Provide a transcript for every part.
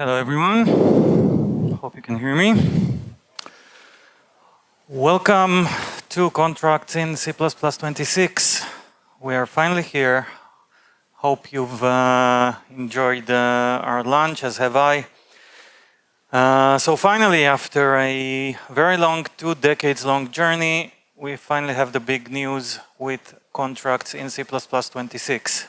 Hello everyone, hope you can hear me. Welcome to Contracts in C++26. We are finally here. Hope you've enjoyed our lunch, as have I. So finally, after a very long, 2 decades long journey, we finally have the big news with Contracts in C++26.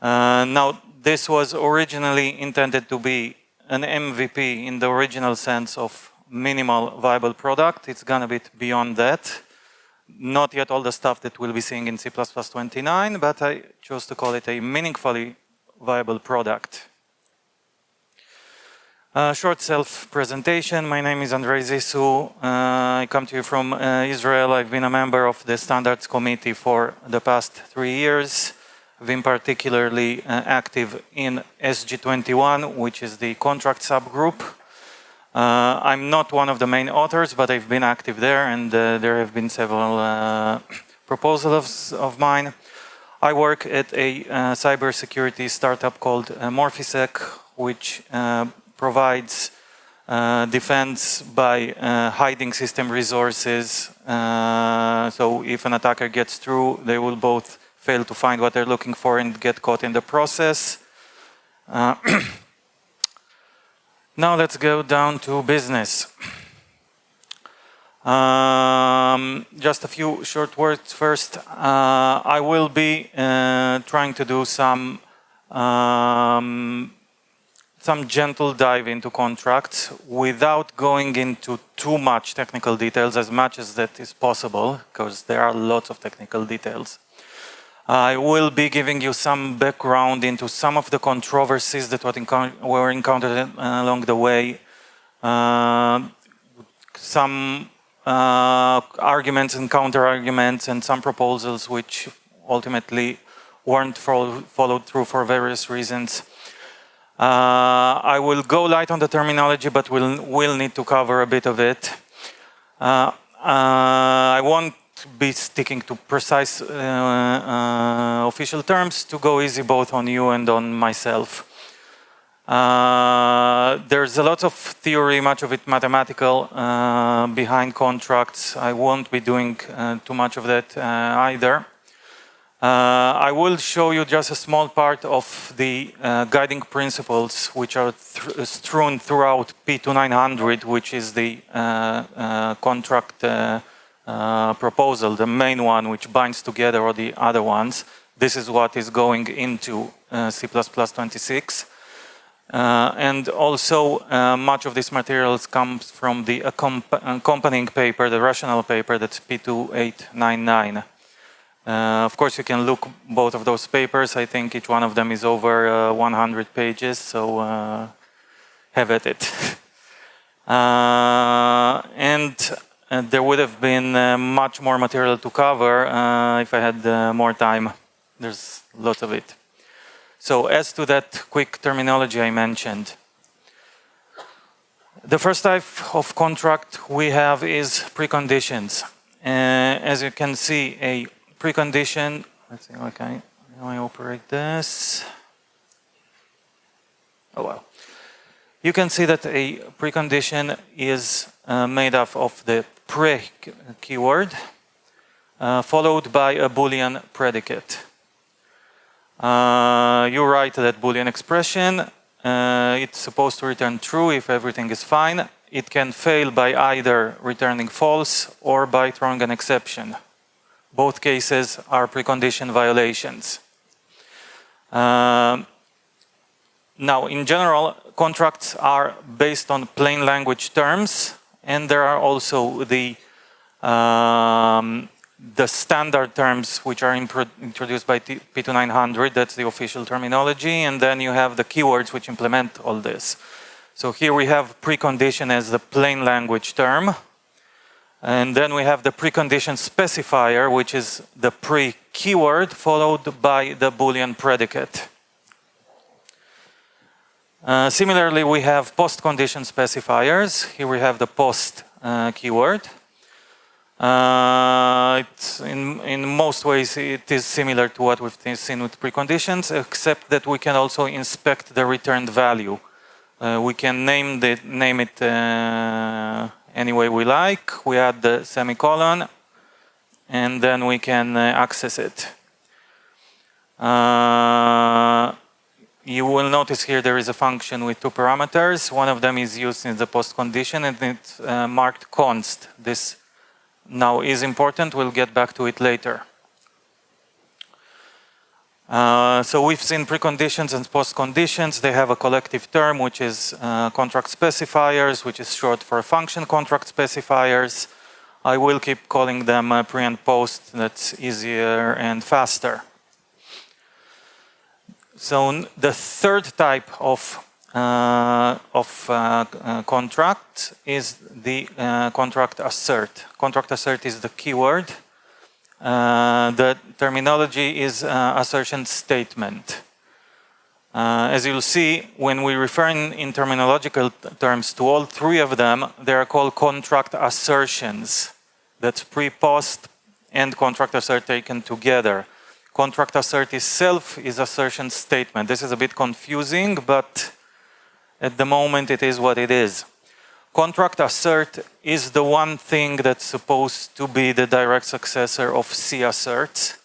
Now, this was originally intended to be an MVP in the original sense of minimal viable product. It's gone a bit beyond that. Not yet all the stuff that we'll be seeing in C++29, but I chose to call it a meaningfully viable product. Short self-presentation. My name is Andrei Zissu. I come to you from Israel. I've been a member of the Standards Committee for the past 3 years. I've been particularly active in SG21, which is the contract subgroup. I'm not one of the main authors, but I've been active there, and there have been several proposals of mine. I work at a cybersecurity startup called Morphisec, which provides defense by hiding system resources. So if an attacker gets through, they will both fail to find what they're looking for and get caught in the process. Now let's go down to business. Just a few short words first. I will be trying to do some gentle dive into contracts without going into too much technical details, as much as that is possible, because there are lots of technical details. I will be giving you some background into some of the controversies that were encountered along the way, some arguments and counter-arguments, and some proposals which ultimately weren't followed through for various reasons. I will go light on the terminology, but we'll need to cover a bit of it. I won't be sticking to precise official terms to go easy both on you and on myself. There's a lot of theory, much of it mathematical, behind contracts. I won't be doing too much of that either. I will show you just a small part of the guiding principles which are strewn throughout P2900, which is the contract proposal, the main one which binds together all the other ones. This is what is going into C++26. And also much of this materials comes from the accompanying paper, the rational paper, that's P2899. Of course, you can look both of those papers. I think each one of them is over 100 pages, so have at it. And there would have been much more material to cover if I had more time. There's lots of it. So as to that quick terminology I mentioned, the first type of contract we have is preconditions. As you can see, a precondition, let's see, okay, how I operate this. Oh well. You can see that a precondition is made up of the pre keyword followed by a Boolean predicate. You write that Boolean expression. It's supposed to return true if everything is fine. It can fail by either returning false or by throwing an exception. Both cases are precondition violations. Now, in general, contracts are based on plain language terms, and there are also the standard terms which are introduced by P2900, that's the official terminology, and then you have the keywords which implement all this. So here we have precondition as the plain language term, and then we have the precondition specifier, which is the pre-keyword followed by the Boolean predicate. Similarly, we have post-condition specifiers. Here we have the post keyword. In most ways, it is similar to what we've seen with preconditions, except that we can also inspect the returned value. We can name it any way we like. We add the semicolon, and then we can access it. You will notice here there is a function with two parameters. One of them is used in the post condition, and it's marked const. This now is important. We'll get back to it later. So we've seen preconditions and post conditions. They have a collective term, which is contract specifiers, which is short for function contract specifiers. I will keep calling them pre and post. That's easier and faster. So the third type of contract is the contract assert. Contract assert is the keyword. The terminology is assertion statement. As you'll see, when we refer in terminological terms to all three of them, they are called contract assertions. That's pre, post, and contract assert taken together. Contract assert itself is assertion statement. This is a bit confusing, but at the moment it is what it is. Contract assert is the one thing that's supposed to be the direct successor of C assert.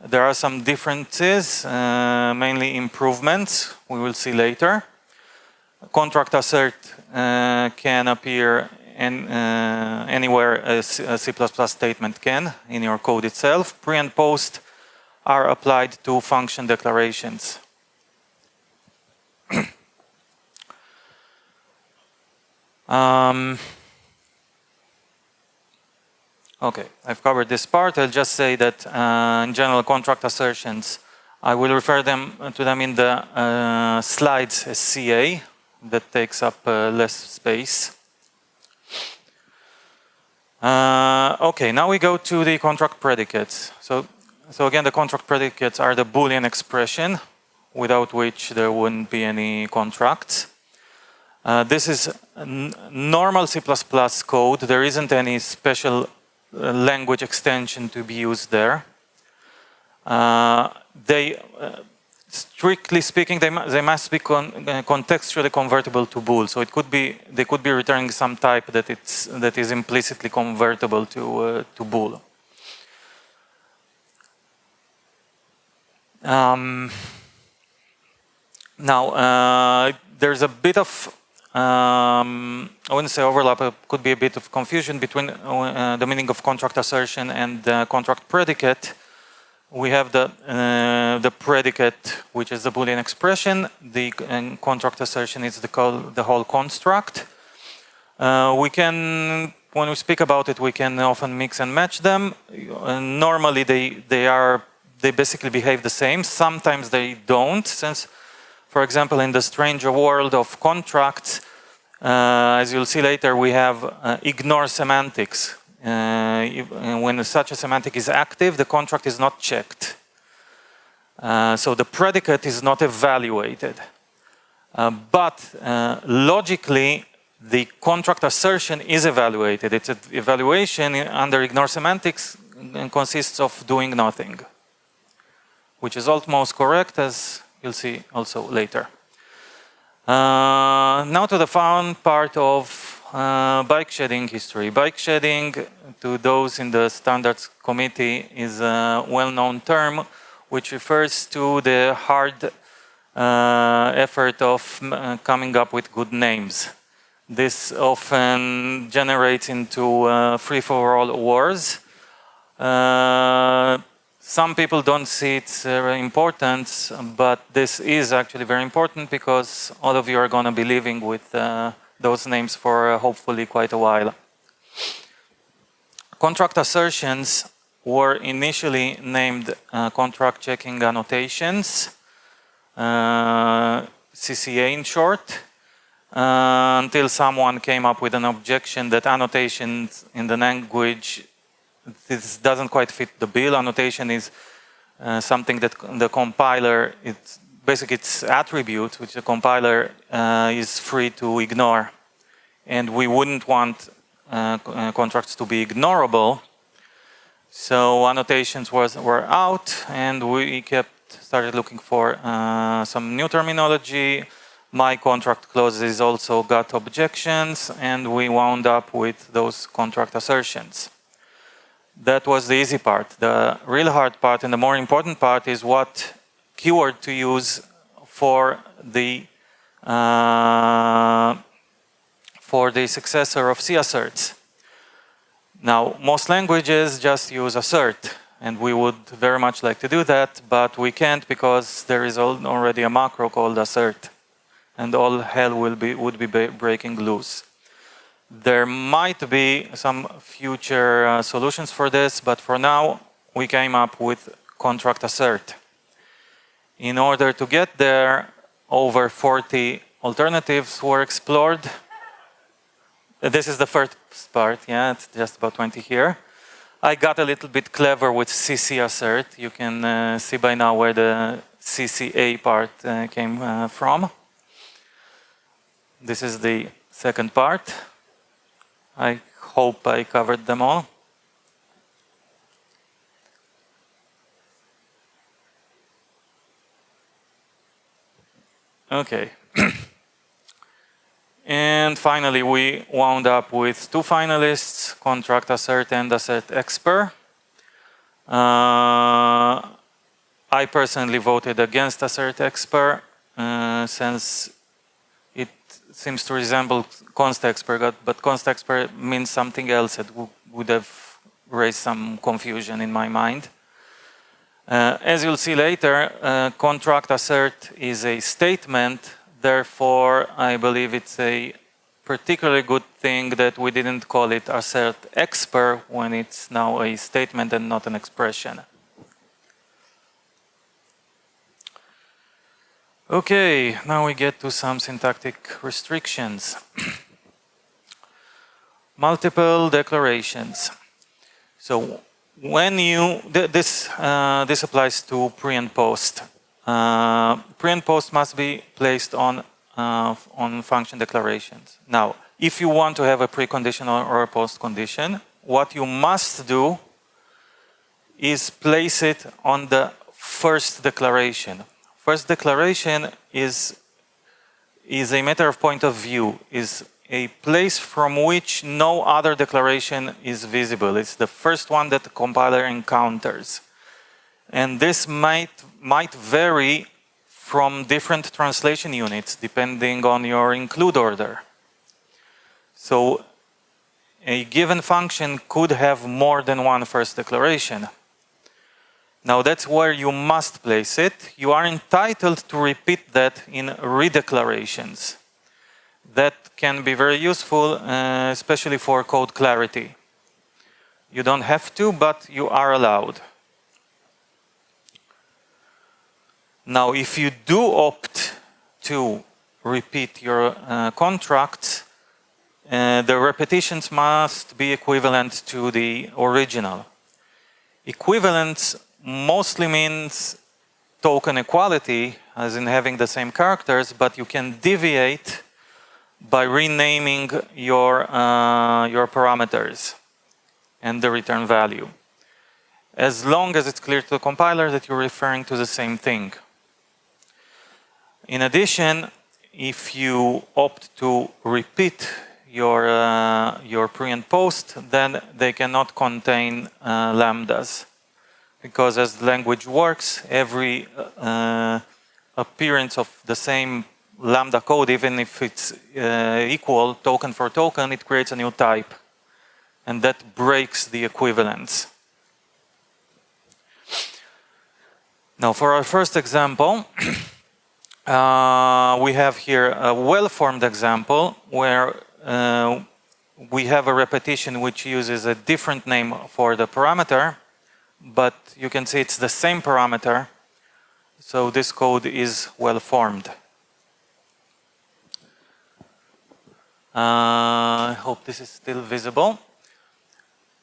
There are some differences, mainly improvements, we will see later. Contract assert can appear anywhere a C++ statement can in your code itself. Pre and post are applied to function declarations. Okay, I've covered this part. I'll just say that in general, contract assertions, I will refer to them in the slides as CA. That takes up less space. Okay, now we go to the contract predicates. So again, the contract predicates are the Boolean expression, without which there wouldn't be any contracts. This is normal C++ code. There isn't any special language extension to be used there. Strictly speaking, they must be contextually convertible to bool. So they could be returning some type that is implicitly convertible to bool. Now there's a bit of I wouldn't say overlap. It could be a bit of confusion between the meaning of contract assertion and contract predicate. We have the predicate, which is the Boolean expression. The contract assertion is the whole construct. When we speak about it, we can often mix and match them. Normally, they basically behave the same. Sometimes they don't, since, for example, in the strange world of contracts, as you'll see later, we have ignore semantics. When such a semantic is active, the contract is not checked. So the predicate is not evaluated. But logically, the contract assertion is evaluated. Its evaluation under ignore semantics consists of doing nothing, which is almost correct, as you'll see also later. Now to the fun part of bike shedding history. Bike shedding, to those in the standards committee, is a well-known term which refers to the hard effort of coming up with good names. This often generates into free-for-all wars. Some people don't see its importance, but this is actually very important because all of you are going to be living with those names for hopefully quite a while. Contract assertions were initially named contract checking annotations, CCA in short, until someone came up with an objection that annotations in the language, this doesn't quite fit the bill. Annotation is something that the compiler, it's basically its attribute, which the compiler is free to ignore. And we wouldn't want contracts to be ignorable. So annotations were out, and we started looking for some new terminology. My contract clauses also got objections, and we wound up with those contract assertions. That was the easy part. The real hard part and the more important part is what keyword to use for the successor of C-asserts. Now, most languages just use assert, and we would very much like to do that, but we can't because there is already a macro called assert, and all hell would be breaking loose. There might be some future solutions for this, but for now, we came up with contract assert. In order to get there, over 40 alternatives were explored. This is the first part, yeah, it's just about 20 here. I got a little bit clever with CC assert. You can see by now where the CCA part came from. This is the second part. I hope I covered them all. Okay. And finally, we wound up with two finalists, contract assert and assert expert. I personally voted against assert expert since it seems to resemble const expert, but const expert means something else that would have raised some confusion in my mind. As you'll see later, contract assert is a statement. Therefore, I believe it's a particularly good thing that we didn't call it assert expert when it's now a statement and not an expression. Okay, now we get to some syntactic restrictions. Multiple declarations. So when you, this applies to pre and post. Pre and post must be placed on function declarations. Now, if you want to have a precondition or a post condition, what you must do is place it on the first declaration. First declaration is a matter of point of view, is a place from which no other declaration is visible. It's the first one that the compiler encounters. And this might vary from different translation units depending on your include order. So a given function could have more than one first declaration. Now that's where you must place it. You are entitled to repeat that in redeclarations. That can be very useful, especially for code clarity. You don't have to, but you are allowed. Now, if you do opt to repeat your contracts, the repetitions must be equivalent to the original. Equivalence mostly means token equality, as in having the same characters, but you can deviate by renaming your parameters and the return value, as long as it's clear to the compiler that you're referring to the same thing. In addition, if you opt to repeat your pre and post, then they cannot contain lambdas, because as the language works, every appearance of the same lambda code, even if it's equal token for token, it creates a new type, and that breaks the equivalence. Now, for our first example, we have here a well-formed example where we have a repetition which uses a different name for the parameter, but you can see it's the same parameter, so this code is well-formed. I hope this is still visible.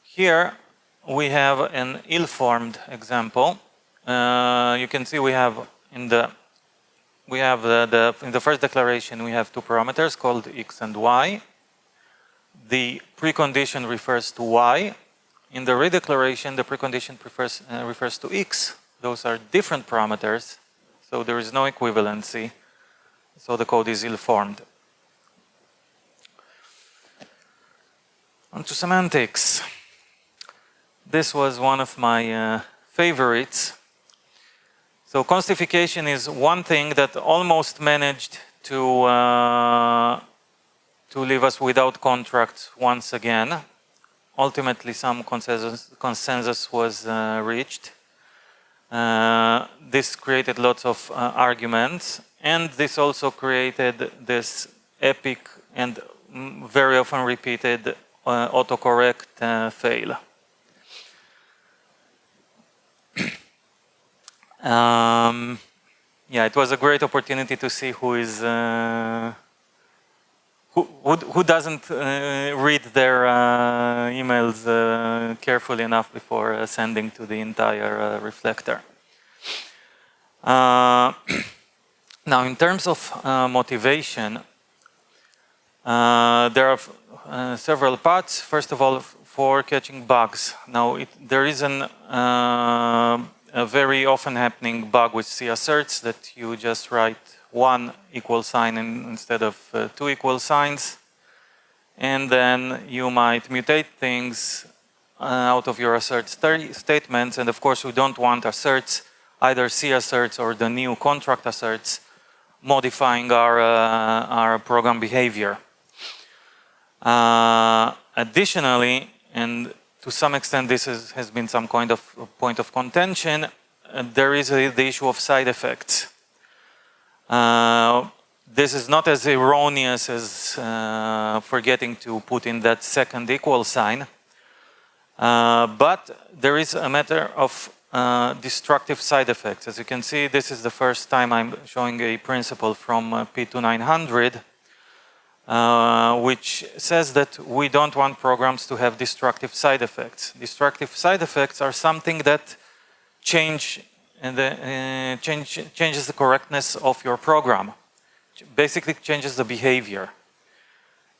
Here we have an ill-formed example. You can see we have in the first declaration we have two parameters called x and y. The precondition refers to y. In the redeclaration, the precondition refers to x. Those are different parameters, so there is no equivalency. so the code is ill-formed. On to semantics. This was one of my favorites. So constification is one thing that almost managed to leave us without contracts once again. Ultimately, some consensus was reached. This created lots of arguments, and this also created this epic and very often repeated autocorrect fail. Yeah, it was a great opportunity to see who is who doesn't read their emails carefully enough before sending to the entire reflector. Now, in terms of motivation, there are several paths. First of all, for catching bugs. Now, there is a very often happening bug with C asserts that you just write one equal sign instead of two equal signs, and then you might mutate things out of your assert statements. And of course, we don't want asserts, either C asserts or the new contract asserts, modifying our program behavior. Additionally, and to some extent this has been some kind of point of contention, there is the issue of side effects. This is not as erroneous as forgetting to put in that second equal sign, but there is a matter of destructive side effects. As you can see, this is the first time I'm showing a principle from P2900, which says that we don't want programs to have destructive side effects. Destructive side effects are something that changes the correctness of your program. Basically changes the behavior.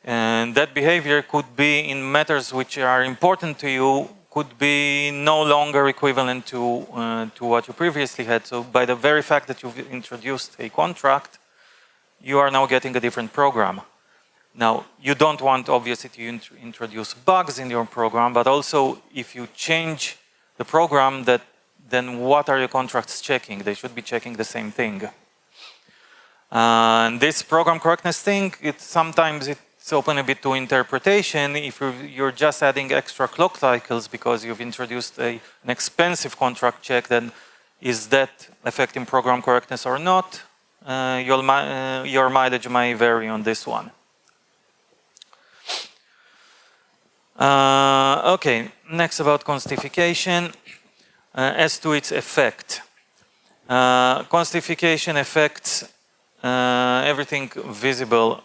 And that behavior could be in matters which are important to you, could be no longer equivalent to what you previously had. So by the very fact that you've introduced a contract, you are now getting a different program. Now, you don't want, obviously, to introduce bugs in your program, but also if you change the program, then what are your contracts checking? They should be checking the same thing. And this program correctness thing, sometimes it's open a bit to interpretation. If you're just adding extra clock cycles because you've introduced an expensive contract check, then is that affecting program correctness or not? Your mileage may vary on this one. Okay, next about constification. As to its effect. Constification affects everything visible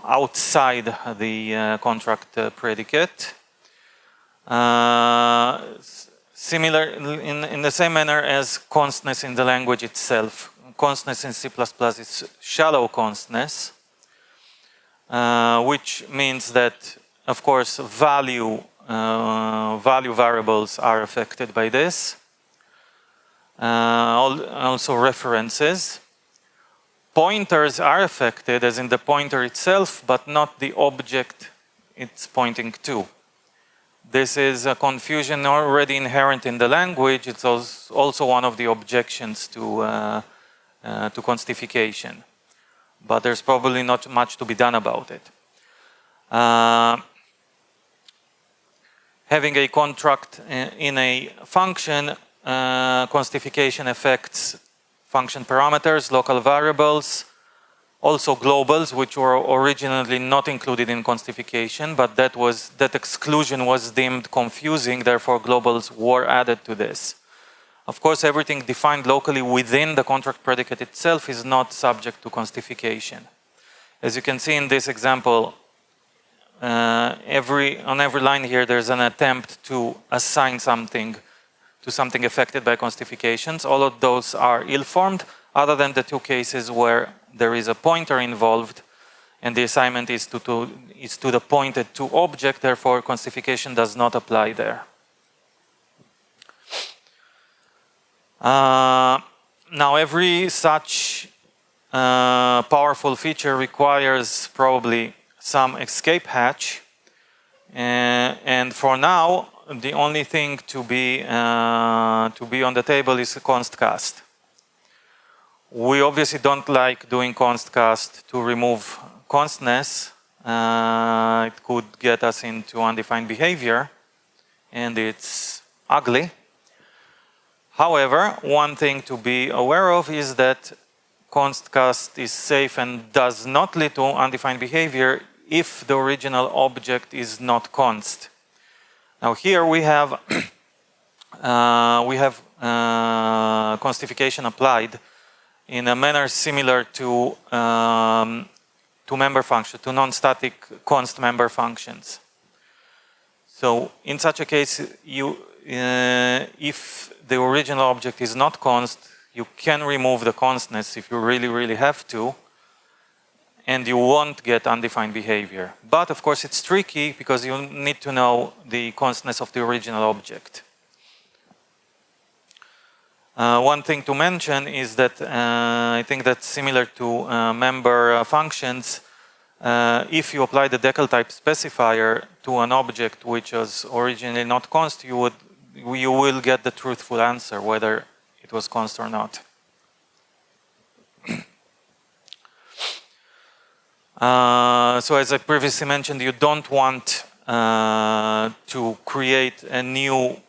outside the contract predicate. Similar in the same manner as constness in the language itself. Constness in C++ is shallow constness, which means that, of course, value variables are affected by this. Also references. Pointers are affected, as in the pointer itself, but not the object it's pointing to. This is a confusion already inherent in the language. It's also one of the objections to constification. But there's probably not much to be done about it. Having a contract in a function, constification affects function parameters, local variables, also globals, which were originally not included in constification, but that exclusion was deemed confusing, therefore globals were added to this. Of course, everything defined locally within the contract predicate itself is not subject to constification. As you can see in this example, on every line here there's an attempt to assign something to something affected by constifications. All of those are ill-formed, other than the two cases where there is a pointer involved and the assignment is to the pointed to object, therefore constification does not apply there. Now every such powerful feature requires probably some escape hatch. And for now, the only thing to be on the table is a const cast. We obviously don't like doing const cast to remove constness. It could get us into undefined behavior, and it's ugly. However, one thing to be aware of is that const cast is safe and does not lead to undefined behavior if the original object is not const. Now here we have constification applied in a manner similar to member function, to non-static const member functions. So in such a case, if the original object is not const, you can remove the constness if you really have to, and you won't get undefined behavior. But of course it's tricky because you need to know the constness of the original object. One thing to mention is that I think that's similar to member functions. If you apply the decal type specifier to an object which was originally not const, you will get the truthful answer whether it was const or not. So as I previously mentioned, you don't want to create a new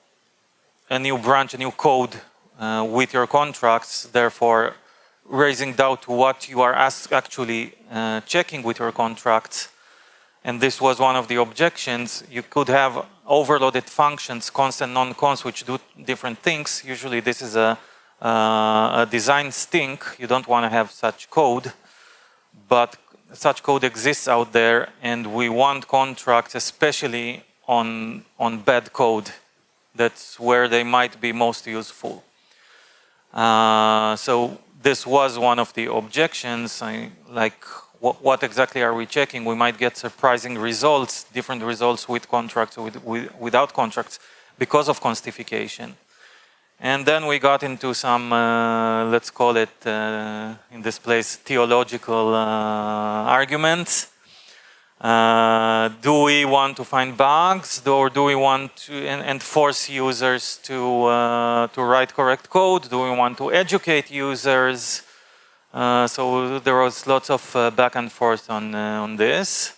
branch, a new code with your contracts, therefore raising doubt to what you are actually checking with your contracts. And this was one of the objections. You could have overloaded functions, const and non-const, which do different things. Usually this is a design stink. You don't want to have such code, but such code exists out there, and we want contracts, especially on bad code. That's where they might be most useful. So this was one of the objections. What exactly are we checking? We might get surprising results, different results with contracts or without contracts because of constification. And then we got into some, let's call it, in this place, theological arguments. Do we want to find bugs, or do we want to and force users to write correct code? Do we want to educate users? So there was lots of back and forth on this.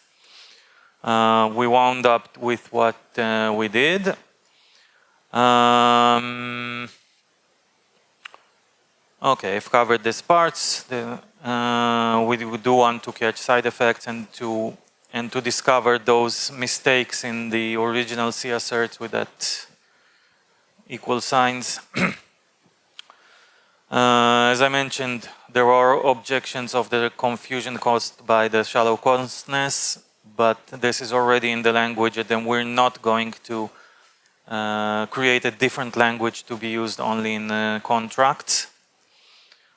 We wound up with what we did. Okay, I've covered these parts. We do want to catch side effects and to discover those mistakes in the original C asserts with that equal signs. As I mentioned, there are objections of the confusion caused by the shallow constness, but this is already in the language, and then we're not going to create a different language to be used only in contracts.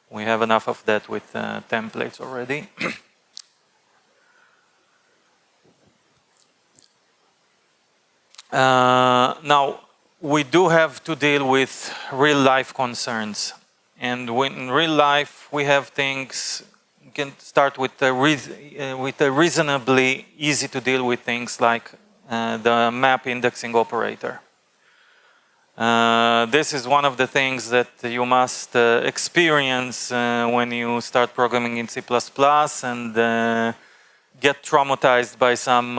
We have enough of that with templates already. Now, we do have to deal with real-life concerns. And in real life, we have things, you can start with the reasonably easy to deal with things like the map indexing operator. This is one of the things that you must experience when you start programming in C++ and get traumatized by some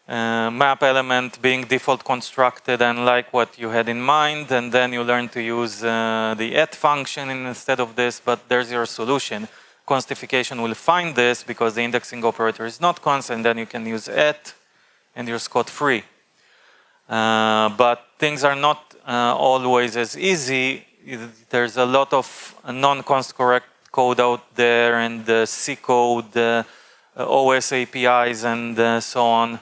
map element being default constructed unlike what you had in mind, and then you learn to use the at function instead of this, but there's your solution. Constification will find this because the indexing operator is not const, and then you can use at and you're scot-free. But things are not always as easy. There's a lot of non-const correct code out there, and C code, OS APIs, and so on.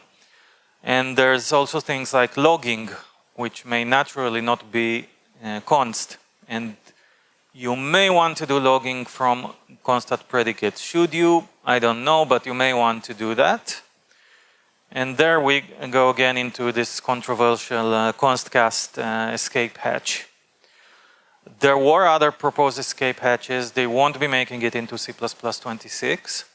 And there's also things like logging, which may naturally not be const. And you may want to do logging from constant predicates. Should you? I don't know, but you may want to do that. And there we go again into this controversial const cast escape hatch. There were other proposed escape hatches. They won't be making it into C++26.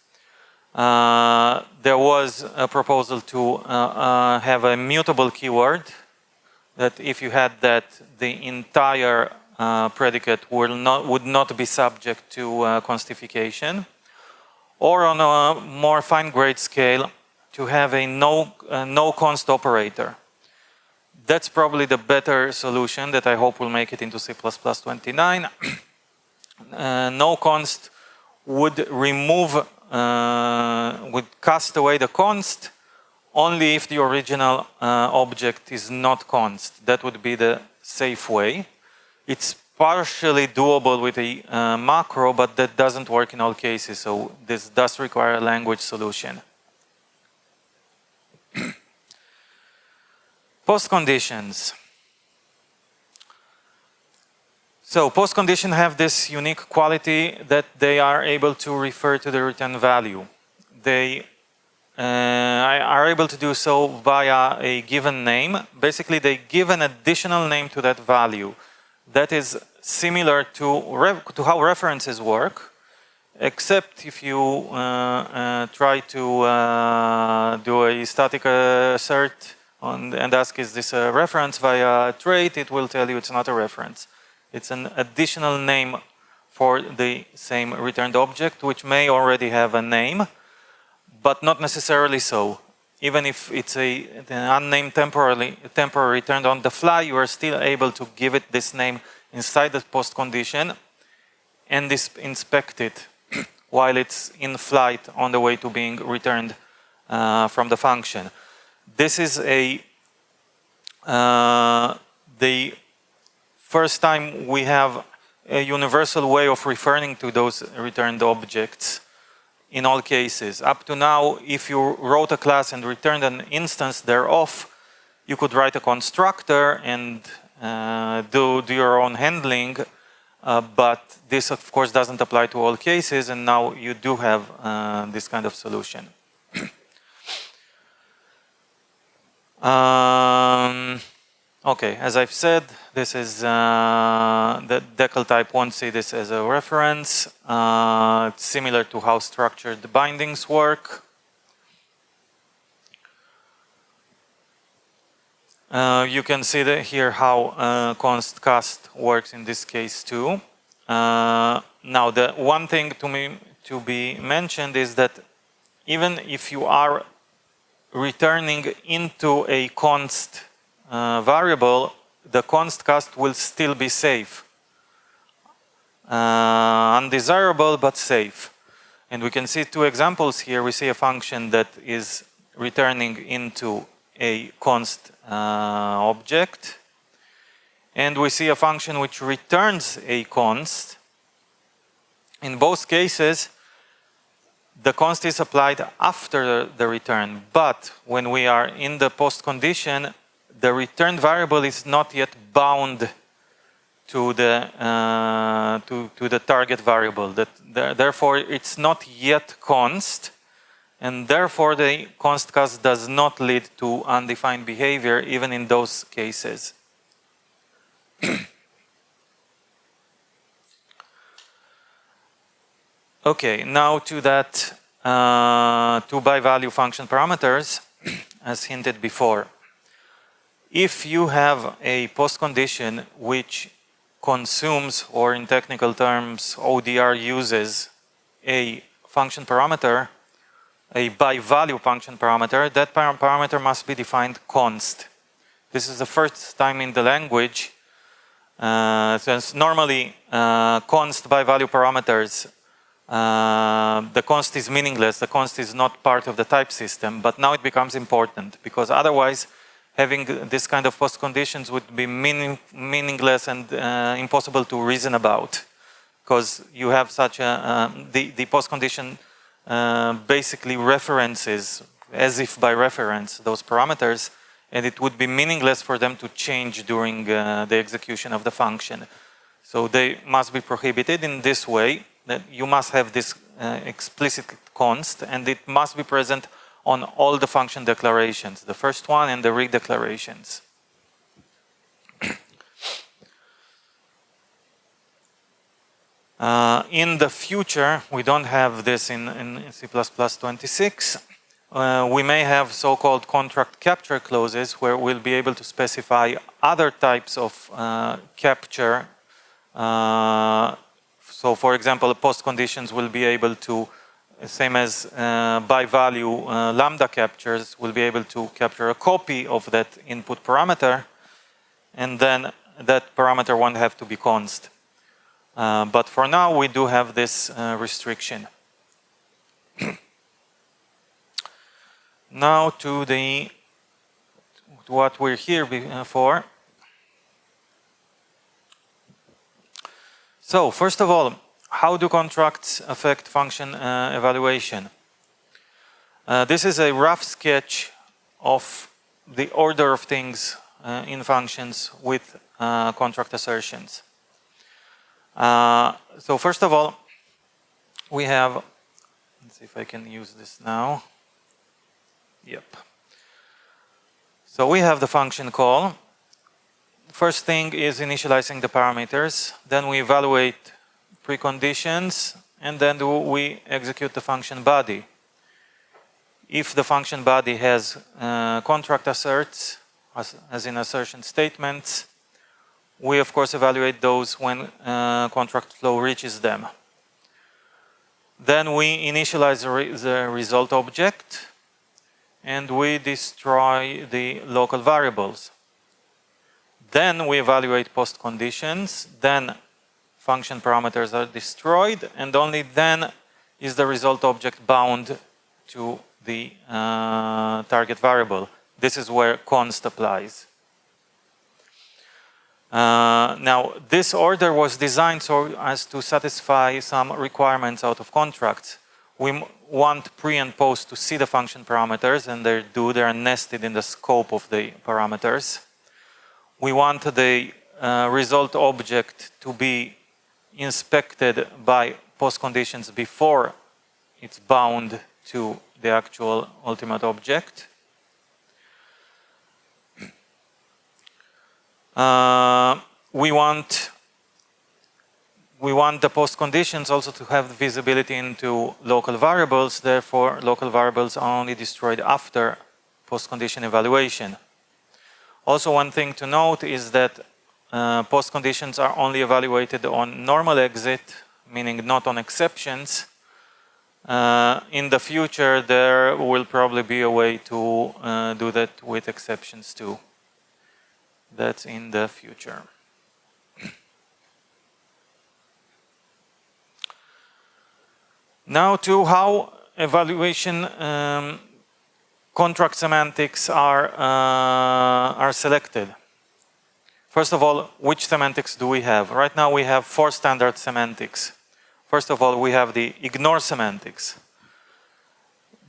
There was a proposal to have a mutable keyword, that if you had that, the entire predicate would not be subject to constification. Or on a more fine-grained scale, to have a no const operator. That's probably the better solution that I hope will make it into C++29. No const would remove, would cast away the const only if the original object is not const. That would be the safe way. It's partially doable with a macro, but that doesn't work in all cases, so this does require a language solution. Postconditions. So postconditions have this unique quality that they are able to refer to the return value. They are able to do so via a given name. Basically, they give an additional name to that value. That is similar to how references work, except if you try to do a static assert and ask, is this a reference via a trait, it will tell you it's not a reference. It's an additional name for the same returned object, which may already have a name, but not necessarily so. Even if it's an unnamed temporary returned on the fly, you are still able to give it this name inside the post condition and inspect it while it's in flight on the way to being returned from the function. This is the first time we have a universal way of referring to those returned objects in all cases. Up to now, if you wrote a class and returned an instance thereof, you could write a constructor and do your own handling, but this of course doesn't apply to all cases, and now you do have this kind of solution. Okay, as I've said, this is the decal type won't see this as a reference. It's similar to how structured bindings work. You can see here how const cast works in this case too. Now, the one thing to be mentioned is that even if you are returning into a const variable, the const cast will still be safe. Undesirable, but safe. And we can see two examples here. We see a function that is returning into a const object, and we see a function which returns a const. In both cases, the const is applied after the return, but when we are in the post condition, the return variable is not yet bound to the target variable. Therefore, it's not yet const, and therefore the const cast does not lead to undefined behavior even in those cases. Okay, now to that to by value function parameters, as hinted before. If you have a post condition which consumes, or in technical terms ODR uses, a function parameter, a by value function parameter, that parameter must be defined const. This is the first time in the language, since normally const by value parameters, the const is meaningless, the const is not part of the type system, but now it becomes important, because otherwise having this kind of post conditions would be meaningless and impossible to reason about, because you have such a the post condition basically references, as if by reference, those parameters, and it would be meaningless for them to change during the execution of the function. So they must be prohibited in this way, that you must have this explicit const, and it must be present on all the function declarations, the first one and the rig declarations. In the future, we don't have this in C++26. We may have so-called contract capture clauses where we'll be able to specify other types of capture. So for example, post conditions will be able to, same as by value lambda captures, will be able to capture a copy of that input parameter, and then that parameter won't have to be const. But for now, we do have this restriction. Now to what we're here for. So first of all, how do contracts affect function evaluation? This is a rough sketch of the order of things in functions with contract assertions. So first of all, we have, let's see if I can use this now. Yep. So we have the function call. First thing is initializing the parameters. Then we evaluate preconditions, and then we execute the function body. If the function body has contract asserts, as in assertion statements, we of course evaluate those when contract flow reaches them. Then we initialize the result object, and we destroy the local variables. Then we evaluate post conditions, then function parameters are destroyed, and only then is the result object bound to the target variable. This is where const applies. Now, this order was designed so as to satisfy some requirements out of contracts. We want pre and post to see the function parameters, and they are nested in the scope of the parameters. We want the result object to be inspected by post conditions before it's bound to the actual ultimate object. We want the post conditions also to have visibility into local variables. Therefore, local variables are only destroyed after post condition evaluation. Also, one thing to note is that post conditions are only evaluated on normal exit, meaning not on exceptions. In the future, there will probably be a way to do that with exceptions too. That's in the future. Now to how evaluation contract semantics are selected. First of all, which semantics do we have? Right now we have 4 standard semantics. First of all, we have the ignore semantics.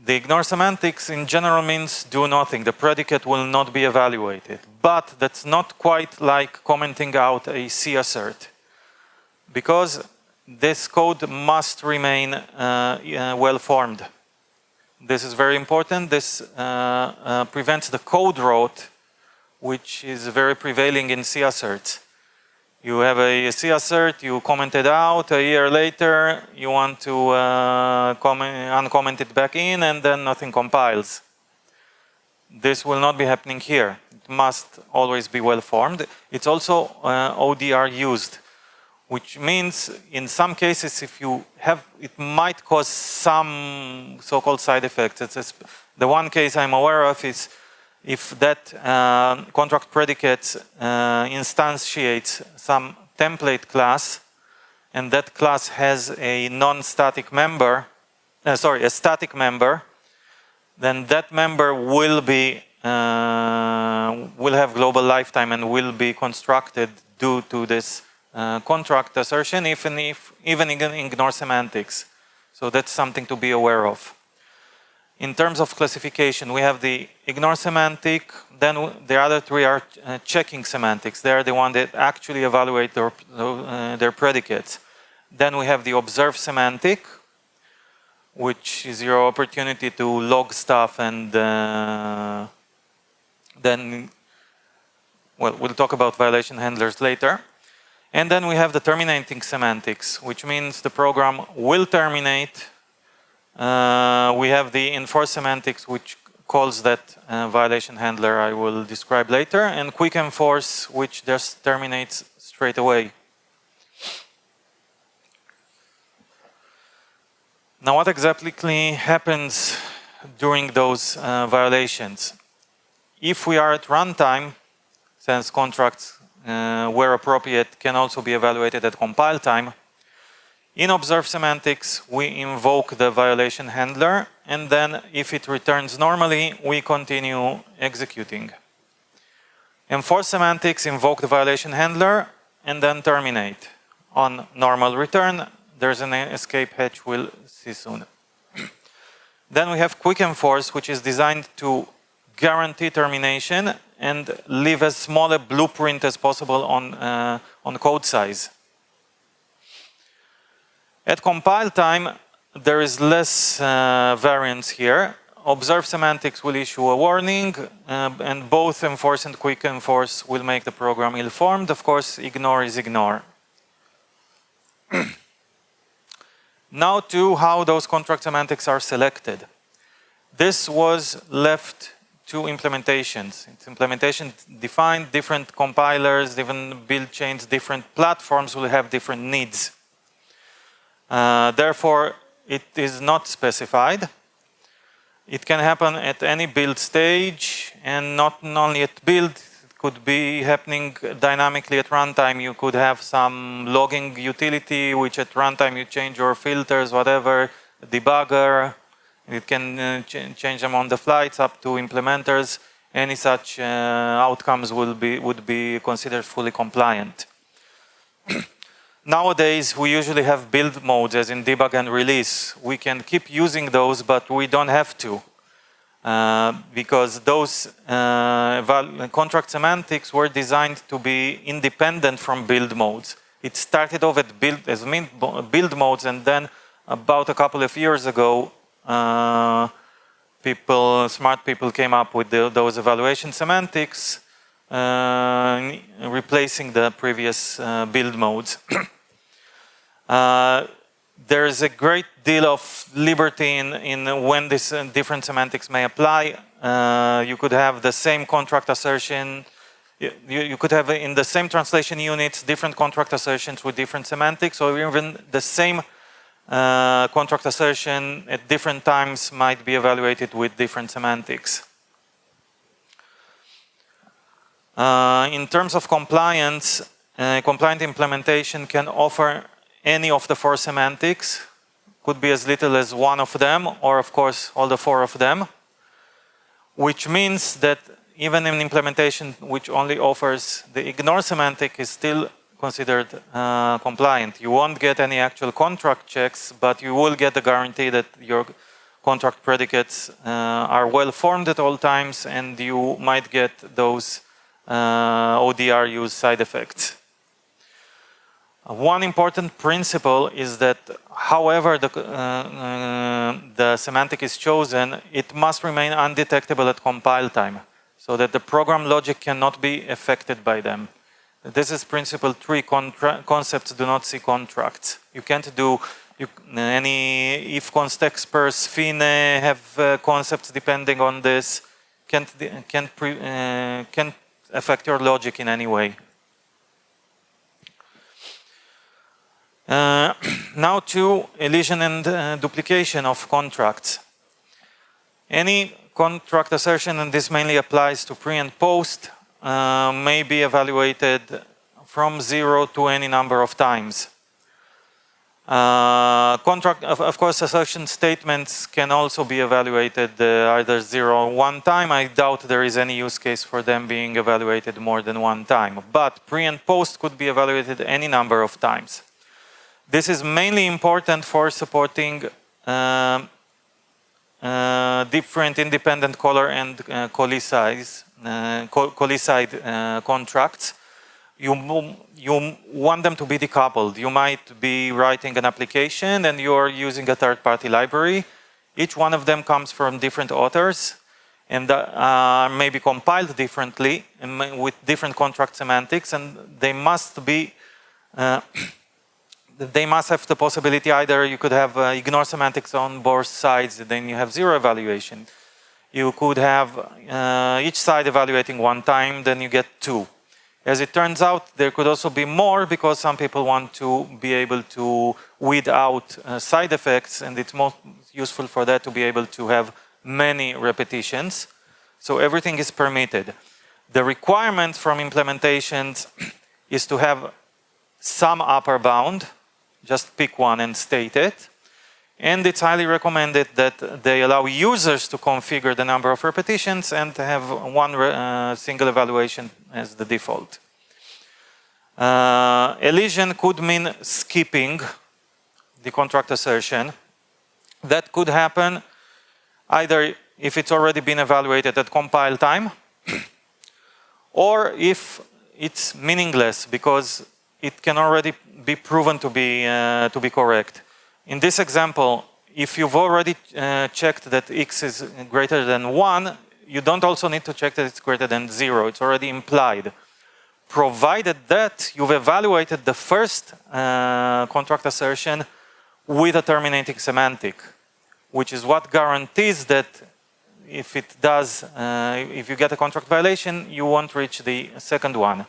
The ignore semantics in general means do nothing. The predicate will not be evaluated. But that's not quite like commenting out a C assert, because this code must remain well-formed. This is very important. This prevents the code rot, which is very prevailing in C asserts. You have a C assert, you comment it out, a year later you want to uncomment it back in, and then nothing compiles. This will not be happening here. It must always be well formed. It's also ODR used, which means in some cases if you have, it might cause some so-called side effects. The one case I'm aware of is if that contract predicate instantiates some template class, and that class has a non-static member, a static member, then that member will be will have global lifetime and will be constructed due to this contract assertion, even ignore semantics. So that's something to be aware of. In terms of classification, we have the ignore semantic, then the other 3 are checking semantics. They're the one that actually evaluate their predicates. Then we have the observe semantic, which is your opportunity to log stuff, and then, well, we'll talk about violation handlers later. And then we have the terminating semantics, which means the program will terminate. We have the enforce semantics, which calls that violation handler I will describe later, and quick enforce, which just terminates straight away. Now, what exactly happens during those violations? If we are at runtime, since contracts where appropriate can also be evaluated at compile time, in observe semantics we invoke the violation handler, and then if it returns normally we continue executing. Enforce semantics invoke the violation handler and then terminate. On normal return there's an escape hatch, we'll see soon. Then we have quick enforce, which is designed to guarantee termination and leave as small a blueprint as possible on code size. At compile time, there is less variance here. Observe semantics will issue a warning, and both enforce and quick enforce will make the program ill-formed. Of course, ignore is ignore. Now to how those contract semantics are selected. This was left to implementations. It's implementation defined, different compilers, different build chains, different platforms will have different needs. Therefore, it is not specified. It can happen at any build stage, and not only at build, it could be happening dynamically at runtime. You could have some logging utility, which at runtime you change your filters, whatever, debugger. It can change them on the fly. It's up to implementers. Any such outcomes would be considered fully compliant. Nowadays, we usually have build modes, as in debug and release. We can keep using those, but we don't have to. Because those contract semantics were designed to be independent from build modes. It started off at build modes, and then about a couple of years ago, smart people came up with those evaluation semantics, replacing the previous build modes. There is a great deal of liberty in when these different semantics may apply. You could have the same contract assertion. You could have in the same translation units different contract assertions with different semantics, or even the same contract assertion at different times might be evaluated with different semantics. In terms of compliance, compliant implementation can offer any of the four semantics. Could be as little as one of them, or of course all the four of them, which means that even an implementation which only offers the ignore semantic is still considered compliant. You won't get any actual contract checks, but you will get the guarantee that your contract predicates are well formed at all times, and you might get those ODR use side effects. One important principle is that however the semantic is chosen, it must remain undetectable at compile time, so that the program logic cannot be affected by them. This is principle 3, concepts do not see contracts. You can't do any if const expers fine have concepts depending on this, can't affect your logic in any way. Now to elision and duplication of contracts. Any contract assertion, and this mainly applies to pre and post, may be evaluated from 0 to any number of times. Of course, assertion statements can also be evaluated either 0 or 1 time. I doubt there is any use case for them being evaluated more than 1 time. But pre and post could be evaluated any number of times. This is mainly important for supporting different independent caller and colicide contracts. You want them to be decoupled. You might be writing an application and you're using a third-party library. Each one of them comes from different authors and may be compiled differently and with different contract semantics, and they must be They must have the possibility either you could have ignore semantics on both sides, then you have zero evaluation. You could have each side evaluating one time, then you get 2. As it turns out, there could also be more because some people want to be able to weed out side effects, and it's most useful for that to be able to have many repetitions. So everything is permitted. The requirement from implementations is to have some upper bound. Just pick one and state it. And it's highly recommended that they allow users to configure the number of repetitions and have one single evaluation as the default. Elision could mean skipping the contract assertion. That could happen either if it's already been evaluated at compile time, or if it's meaningless because it can already be proven to be correct. In this example, if you've already checked that x is greater than 1, you don't also need to check that it's greater than 0. It's already implied. Provided that you've evaluated the first contract assertion with a terminating semantic, which is what guarantees that if it does, if you get a contract violation, you won't reach the second one.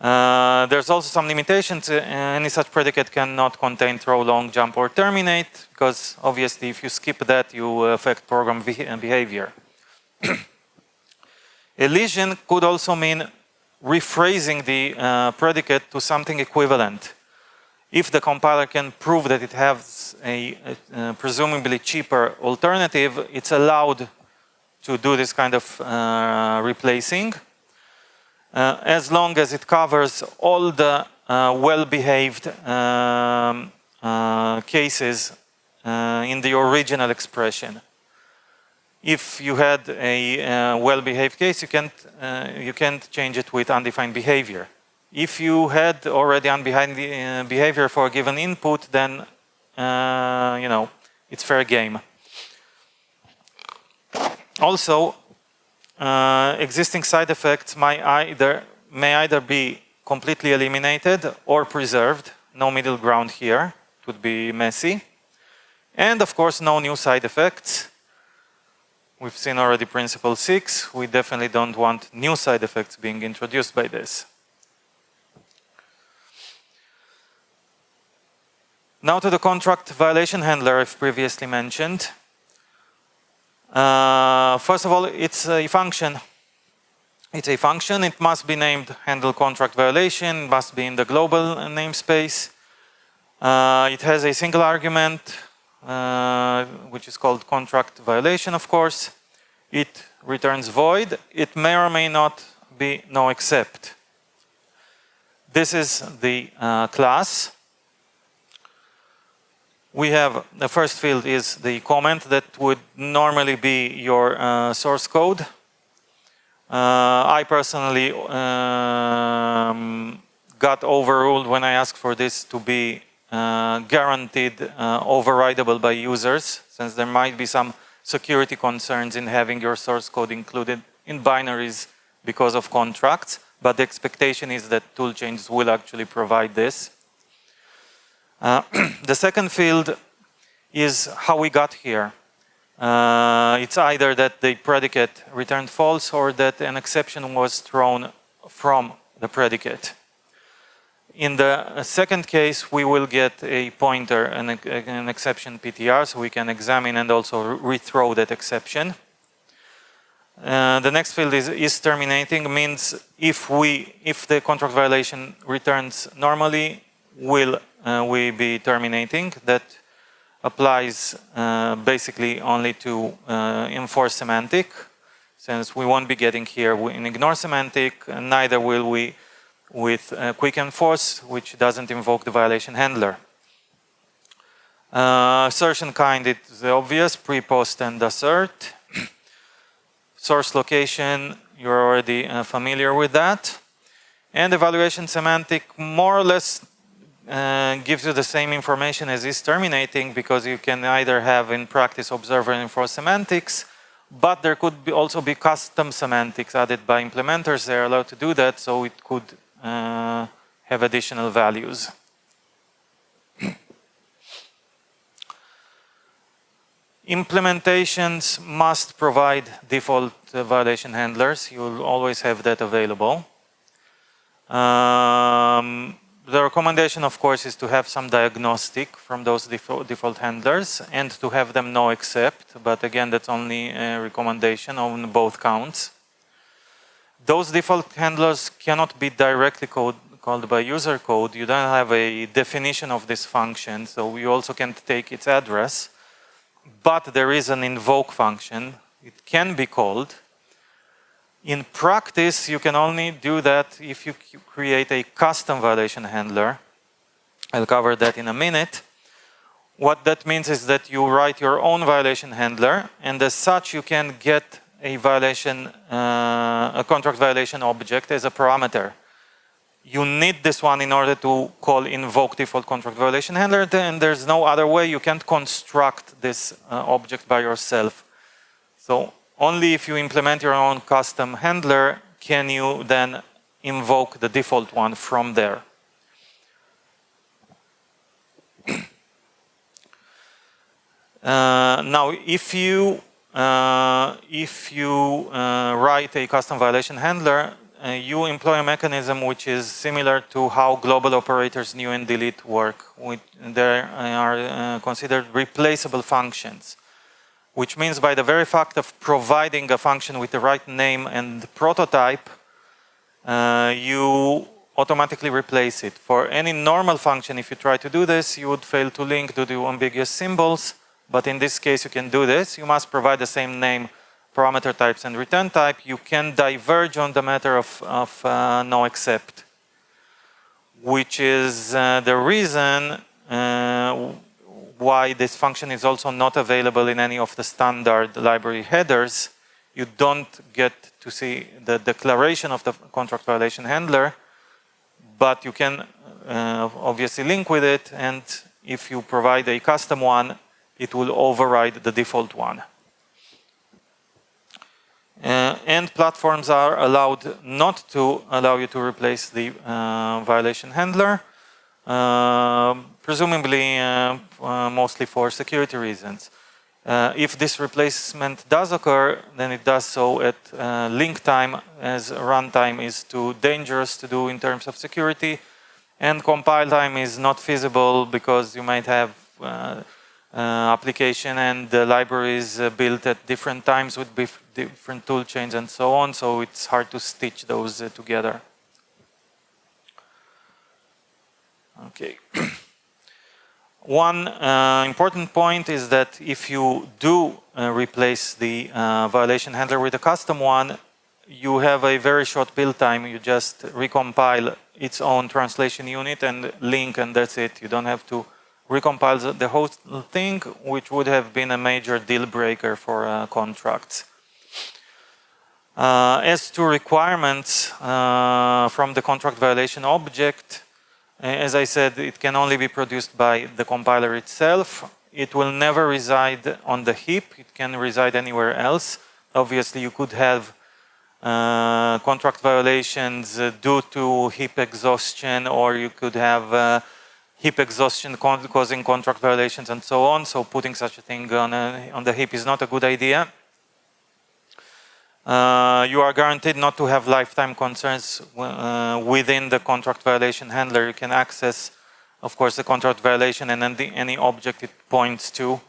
There's also some limitations. Any such predicate cannot contain throw, long, jump, or terminate, because obviously if you skip that, you affect program behavior. Elision could also mean rephrasing the predicate to something equivalent. If the compiler can prove that it has a presumably cheaper alternative, it's allowed to do this kind of replacing. As long as it covers all the well-behaved cases in the original expression. If you had a well-behaved case, you can't change it with undefined behavior. If you had already undefined behavior for a given input, then it's fair game. Also, existing side effects may either be completely eliminated or preserved. No middle ground here. It would be messy. And of course, no new side effects. We've seen already principle 6. We definitely don't want new side effects being introduced by this. Now to the contract violation handler I've previously mentioned. First of all, it's a function. It's a function. It must be named handle contract violation. It must be in the global namespace. It has a single argument, which is called contract violation, of course. It returns void. It may or may not be no except. This is the class. We have the first field is the comment that would normally be your source code. I personally got overruled when I asked for this to be guaranteed overridable by users, since there might be some security concerns in having your source code included in binaries because of contracts, but the expectation is that tool changes will actually provide this. The second field is how we got here. It's either that the predicate returned false or that an exception was thrown from the predicate. In the second case, we will get a pointer, an exception PTR, so we can examine and also rethrow that exception. The next field is terminating, means if the contract violation returns normally, will we be terminating. That applies basically only to enforce semantic, since we won't be getting here in ignore semantic, and neither will we with quick enforce, which doesn't invoke the violation handler. Assertion kind is obvious, pre, post, and assert. Source location, you're already familiar with that. And evaluation semantic more or less gives you the same information as is terminating, because you can either have in practice observer and enforce semantics, but there could also be custom semantics added by implementers. They're allowed to do that, so it could have additional values. Implementations must provide default violation handlers. You will always have that available. The recommendation, of course, is to have some diagnostic from those default handlers and to have them no except, but again, that's only a recommendation on both counts. Those default handlers cannot be directly called by user code. You don't have a definition of this function, so you also can't take its address. But there is an invoke function. It can be called. In practice, you can only do that if you create a custom violation handler. I'll cover that in a minute. What that means is that you write your own violation handler, and as such, you can get a violation, a contract violation object as a parameter. You need this one in order to call invoke default contract violation handler, and there's no other way. You can't construct this object by yourself. So only if you implement your own custom handler can you then invoke the default one from there. Now, if you write a custom violation handler, you employ a mechanism which is similar to how global operators new and delete work. They are considered replaceable functions, which means by the very fact of providing a function with the right name and prototype, you automatically replace it. For any normal function, if you try to do this, you would fail to link due to ambiguous symbols, but in this case you can do this. You must provide the same name, parameter types, and return type. You can diverge on the matter of no except, which is the reason why this function is also not available in any of the standard library headers. You don't get to see the declaration of the contract violation handler, but you can obviously link with it, and if you provide a custom one, it will override the default one. And platforms are allowed not to allow you to replace the violation handler, presumably mostly for security reasons. If this replacement does occur, then it does so at link time, as runtime is too dangerous to do in terms of security, and compile time is not feasible because you might have application and the libraries built at different times with different tool chains and so on, so it's hard to stitch those together. Okay. One important point is that if you do replace the violation handler with a custom one, you have a very short build time. You just recompile its own translation unit and link, and that's it. You don't have to recompile the whole thing, which would have been a major deal breaker for contracts. As to requirements from the contract violation object, as I said, it can only be produced by the compiler itself. It will never reside on the heap. It can reside anywhere else. Obviously, you could have contract violations due to heap exhaustion, or you could have heap exhaustion causing contract violations and so on. So putting such a thing on the heap is not a good idea. You are guaranteed not to have lifetime concerns within the contract violation handler. You can access, of course, the contract violation and then any object it points to.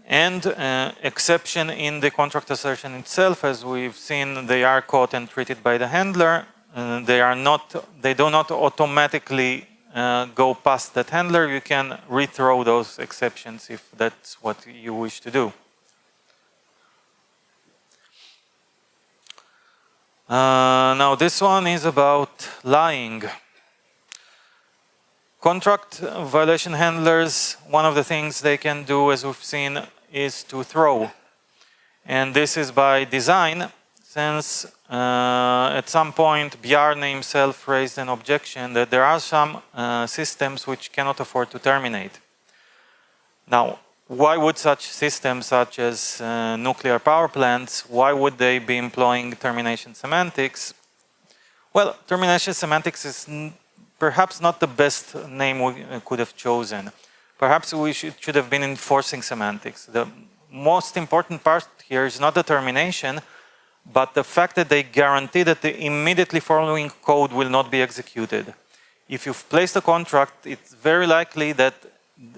And exception in the contract assertion itself, as we've seen, they are caught and treated by the handler. They do not automatically go past that handler. You can rethrow those exceptions if that's what you wish to do. Now this one is about lying. Contract violation handlers, one of the things they can do, as we've seen, is to throw. And this is by design, since at some point Bjarne himself raised an objection that there are some systems which cannot afford to terminate. Now, why would such systems, such as nuclear power plants, why would they be employing termination semantics? Well, termination semantics is perhaps not the best name we could have chosen. Perhaps we should have been enforcing semantics. The most important part here is not the termination, but the fact that they guarantee that the immediately following code will not be executed. If you've placed a contract, it's very likely that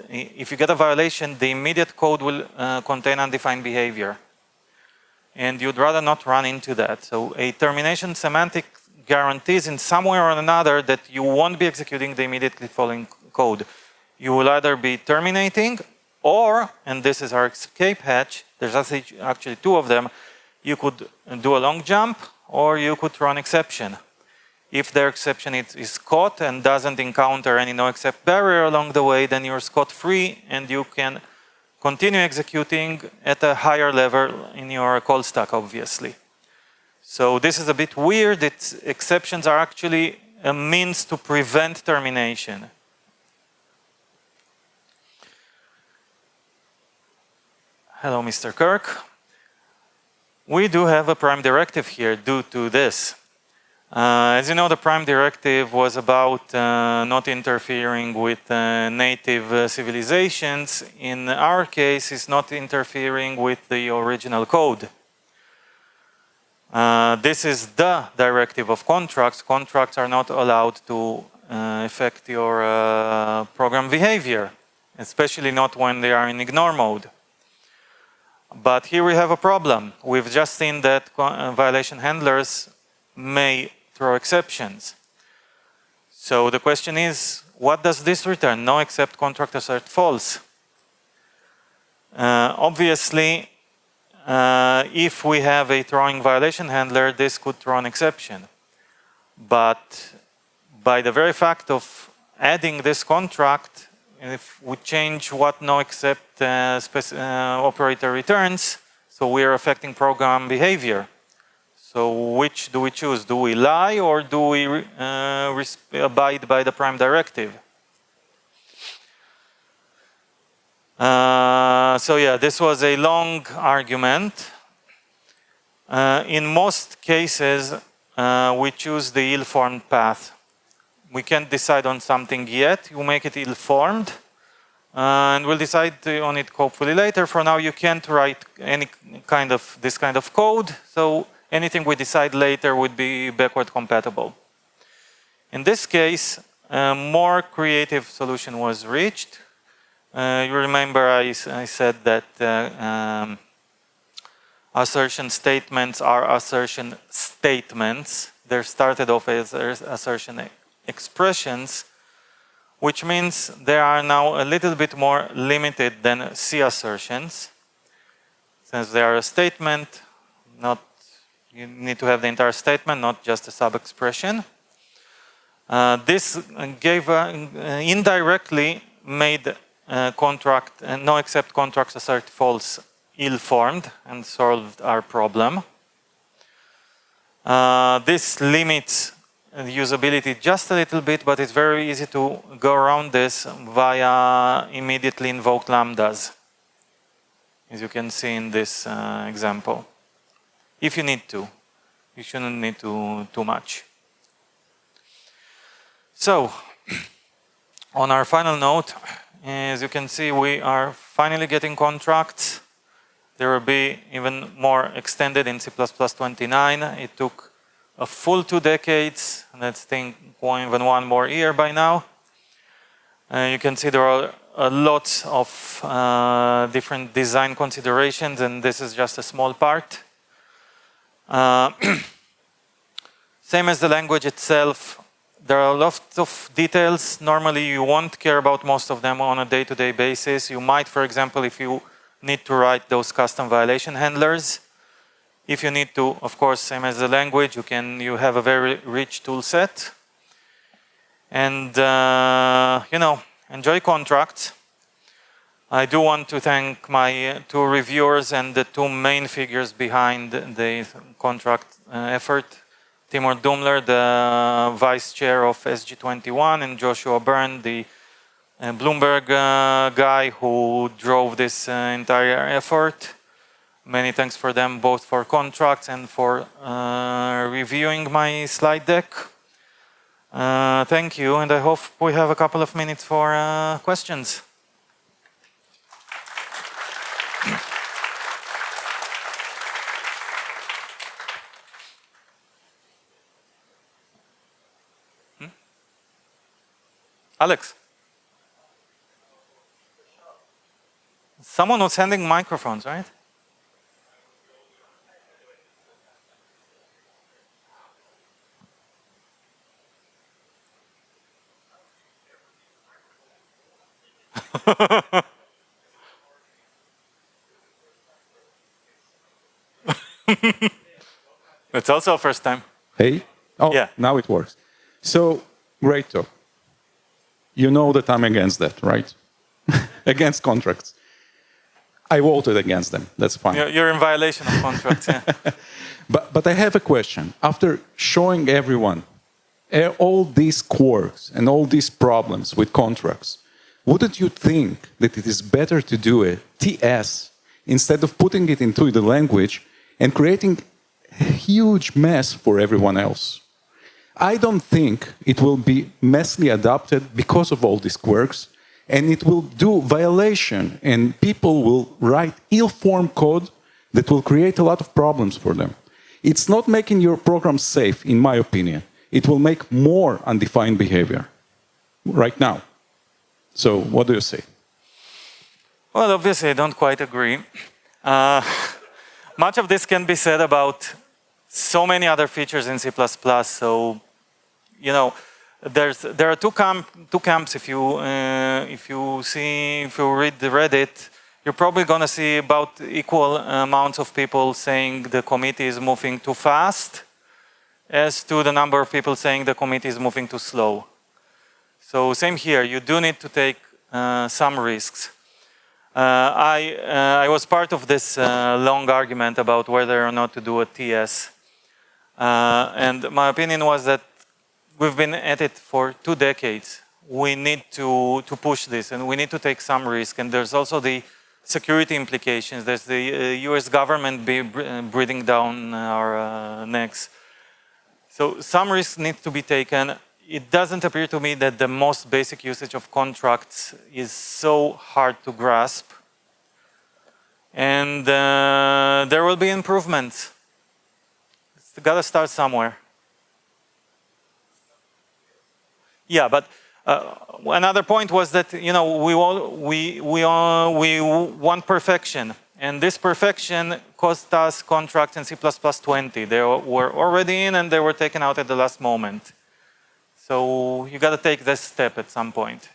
if you get a violation, the immediate code will contain undefined behavior. And you'd rather not run into that. So a termination semantic guarantees in some way or another that you won't be executing the immediately following code. You will either be terminating or, and this is our escape hatch, there's actually two of them, you could do a long jump or you could run exception. If the exception is caught and doesn't encounter any no except barrier along the way, then you're scot-free and you can continue executing at a higher level in your call stack, obviously. So this is a bit weird. Exceptions are actually a means to prevent termination. Hello, Mr. Kirk. We do have a prime directive here due to this. As you know, the prime directive was about not interfering with native civilizations. In our case, it's not interfering with the original code. This is the directive of contracts. Contracts are not allowed to affect your program behavior, especially not when they are in ignore mode. But here we have a problem. We've just seen that violation handlers may throw exceptions. So the question is, what does this return? No except contract assert false. Obviously, if we have a throwing violation handler, this could throw an exception. But by the very fact of adding this contract, if we change what no except operator returns, so we are affecting program behavior. So which do we choose? Do we lie or do we abide by the prime directive? So yeah, this was a long argument. In most cases, we choose the ill-formed path. We can't decide on something yet. You make it ill-formed, and we'll decide on it hopefully later. For now, you can't write any kind of this kind of code. So anything we decide later would be backward compatible. In this case, a more creative solution was reached. You remember I said that assertion statements are assertion statements. They're started off as assertion expressions, which means they are now a little bit more limited than C assertions. Since they are a statement, you need to have the entire statement, not just a sub-expression. This gave indirectly made contract no except contracts assert false ill-formed and solved our problem. This limits usability just a little bit, but it's very easy to go around this via immediately invoked lambdas, as you can see in this example. If you need to, you shouldn't need to too much. So, on our final note, as you can see, we are finally getting contracts. They will be even more extended in C++29. It took a full 2 decades, and let's think even 1 more year by now. You can see there are lots of different design considerations, and this is just a small part. Same as the language itself, there are lots of details. Normally you won't care about most of them on a day-to-day basis. You might, for example, if you need to write those custom violation handlers. If you need to, of course, same as the language, you have a very rich tool set. And, enjoy contracts. I do want to thank my 2 reviewers and the 2 main figures behind the contract effort. Timur Dumler, the vice chair of SG21, and Joshua Byrne, the Bloomberg guy who drove this entire effort. Many thanks for them, both for contracts and for reviewing my slide deck. Thank you, and I hope we have a couple of minutes for questions. Alex? Someone was handing microphones, right? It's also a first time. Hey? Oh, yeah. Now it works. So, great talk. You know that I'm against that, right? Against contracts. I voted against them. That's fine. You're in violation of contracts, yeah. But I have a question. After showing everyone all these quirks and all these problems with contracts, wouldn't you think that it is better to do a TS instead of putting it into the language and creating a huge mess for everyone else? I don't think it will be messily adopted because of all these quirks, and it will do violation, and people will write ill-formed code that will create a lot of problems for them. It's not making your program safe, in my opinion. It will make more undefined behavior right now. So what do you say? Well, obviously, I don't quite agree. Much of this can be said about so many other features in C++. So, you know, there are two camps. If you read the Reddit, you're probably going to see about equal amounts of people saying the committee is moving too fast, as to the number of people saying the committee is moving too slow. So same here. You do need to take some risks. I was part of this long argument about whether or not to do a TS. And my opinion was that we've been at it for 2 decades. We need to push this, and we need to take some risk. And there's also the security implications. There's the US government breathing down our necks. So some risks need to be taken. It doesn't appear to me that the most basic usage of contracts is so hard to grasp. And there will be improvements. It's got to start somewhere. Yeah, but another point was that, you know, we want perfection, and this perfection cost us contracts in C++ 20. They were already in, and they were taken out at the last moment. So you got to take this step at some point.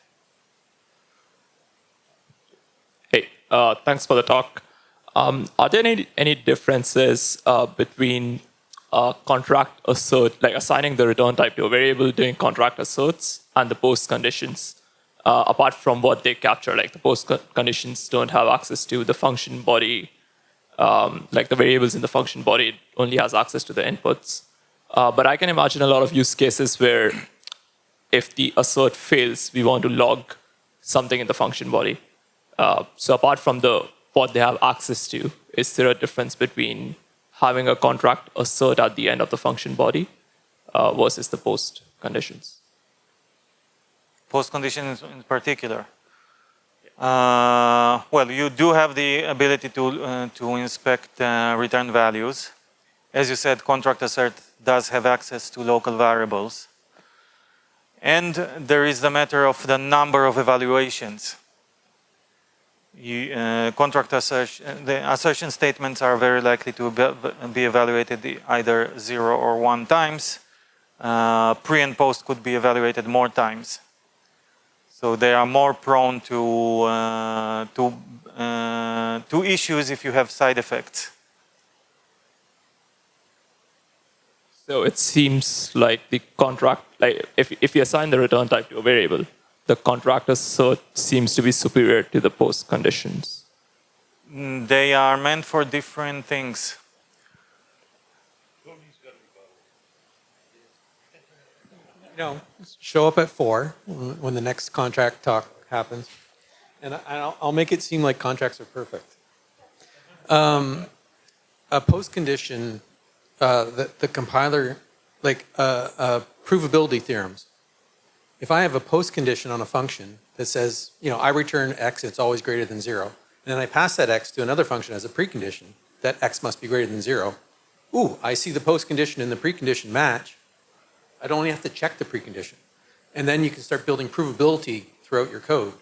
Hey, thanks for the talk. Are there any differences between contract assert, like assigning the return type to a variable during contract asserts, and the post conditions, apart from what they capture? Like the post conditions don't have access to the function body, like the variables in the function body, it only has access to the inputs. But I can imagine a lot of use cases where if the assert fails, we want to log something in the function body. So apart from what they have access to, is there a difference between having a contract assert at the end of the function body versus the post conditions? Post conditions in particular. Well, you do have the ability to inspect return values. As you said, contract assert does have access to local variables. And there is the matter of the number of evaluations. Contract assertion, the assertion statements are very likely to be evaluated either 0 or 1 times. Pre and post could be evaluated more times. So they are more prone to issues if you have side effects. So it seems like the contract, like if you assign the return type to a variable, the contract assert seems to be superior to the post conditions. They are meant for different things. You know, show up at 4 when the next contract talk happens, and I'll make it seem like contracts are perfect. a post condition, the compiler, like provability theorems. If I have a post condition on a function that says, I return x, it's always greater than 0, and then I pass that x to another function as a precondition, that x must be greater than 0. Ooh, I see the post condition and the precondition match. I don't only have to check the precondition. And then you can start building provability throughout your code.